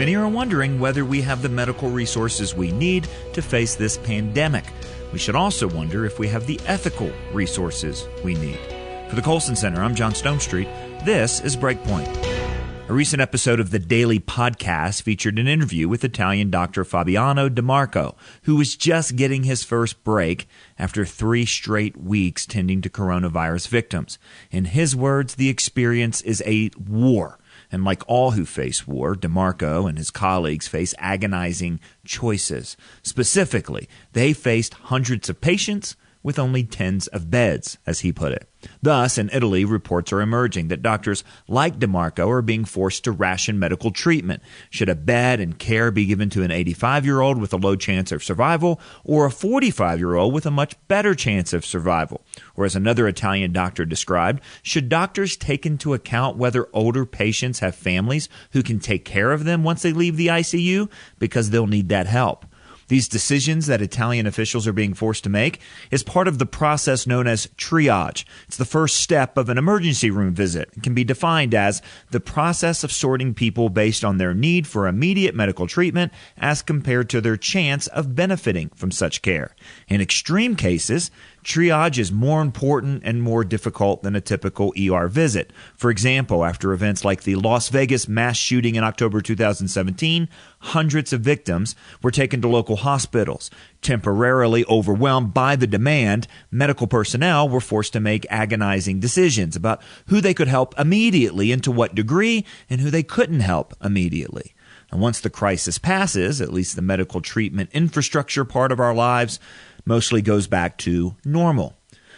Many are wondering whether we have the medical resources we need to face this pandemic. We should also wonder if we have the ethical resources we need. For the Colson Center, I'm John Stonestreet. This is Breakpoint. A recent episode of the Daily Podcast featured an interview with Italian doctor Fabiano Di Marco, who was just getting his first break after 3 straight weeks tending to coronavirus victims. In his words, the experience is a war. And like all who face war, DeMarco and his colleagues face agonizing choices. Specifically, they faced hundreds of patients with only tens of beds, as he put it. Thus, in Italy, reports are emerging that doctors like DeMarco are being forced to ration medical treatment. Should a bed and care be given to an 85-year-old with a low chance of survival or a 45-year-old with a much better chance of survival? Or as another Italian doctor described, should doctors take into account whether older patients have families who can take care of them once they leave the ICU because they'll need that help? These decisions that Italian officials are being forced to make is part of the process known as triage. It's the first step of an emergency room visit. It can be defined as the process of sorting people based on their need for immediate medical treatment as compared to their chance of benefiting from such care. In extreme cases, triage is more important and more difficult than a typical ER visit. For example, after events like the Las Vegas mass shooting in October 2017, hundreds of victims were taken to local hospitals. Temporarily overwhelmed by the demand, medical personnel were forced to make agonizing decisions about who they could help immediately and to what degree, and who they couldn't help immediately. And once the crisis passes, at least the medical treatment infrastructure part of our lives mostly goes back to normal.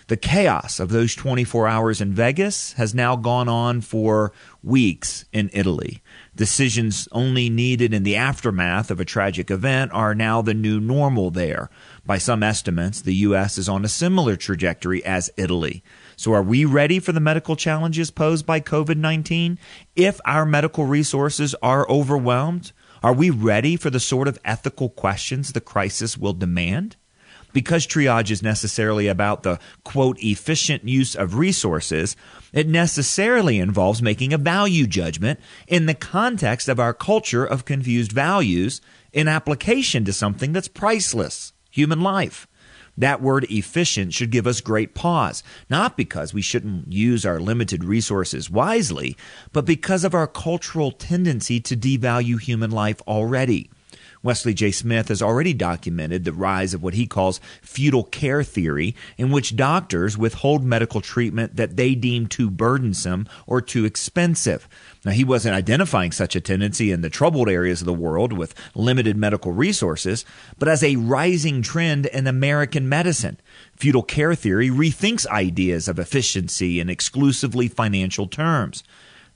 The chaos of those 24 hours in Vegas has now gone on for weeks in Italy. Decisions only needed in the aftermath of a tragic event are now the new normal there. By some estimates, the U.S. is on a similar trajectory as Italy. So are we ready for the medical challenges posed by COVID-19? If our medical resources are overwhelmed, are we ready for the sort of ethical questions the crisis will demand? Because triage is necessarily about the, quote, efficient use of resources, it necessarily involves making a value judgment in the context of our culture of confused values in application to something that's priceless, human life. That word efficient should give us great pause, not because we shouldn't use our limited resources wisely, but because of our cultural tendency to devalue human life already. Wesley J. Smith has already documented the rise of what he calls feudal care theory, in which doctors withhold medical treatment that they deem too burdensome or too expensive. Now, he wasn't identifying such a tendency in the troubled areas of the world with limited medical resources, but as a rising trend in American medicine. Feudal care theory rethinks ideas of efficiency in exclusively financial terms.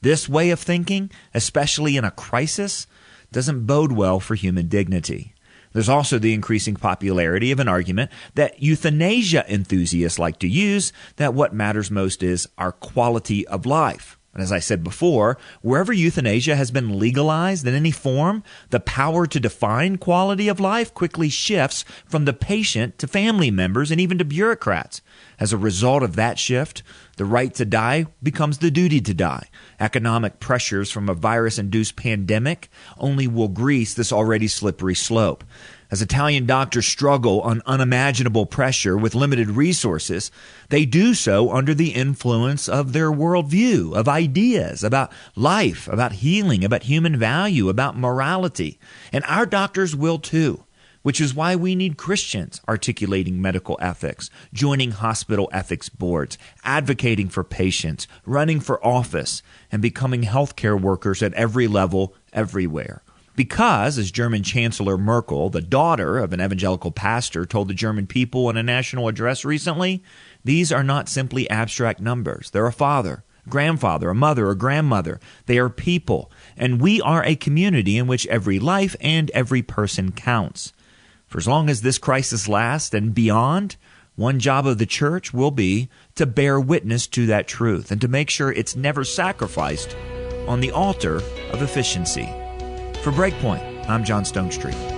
This way of thinking, especially in a crisis, doesn't bode well for human dignity. There's also the increasing popularity of an argument that euthanasia enthusiasts like to use, that what matters most is our quality of life. And as I said before, wherever euthanasia has been legalized in any form, the power to define quality of life quickly shifts from the patient to family members and even to bureaucrats. As a result of that shift, the right to die becomes the duty to die. Economic pressures from a virus-induced pandemic only will grease this already slippery slope. As Italian doctors struggle on unimaginable pressure with limited resources, they do so under the influence of their worldview, of ideas about life, about healing, about human value, about morality. And our doctors will too, which is why we need Christians articulating medical ethics, joining hospital ethics boards, advocating for patients, running for office, and becoming healthcare workers at every level, everywhere. Because, as German Chancellor Merkel, the daughter of an evangelical pastor, told the German people in a national address recently, these are not simply abstract numbers. They're a father, grandfather, a mother, a grandmother. They are people, and we are a community in which every life and every person counts. For as long as this crisis lasts and beyond, one job of the church will be to bear witness to that truth and to make sure it's never sacrificed on the altar of efficiency. For Breakpoint, I'm John Stonestreet.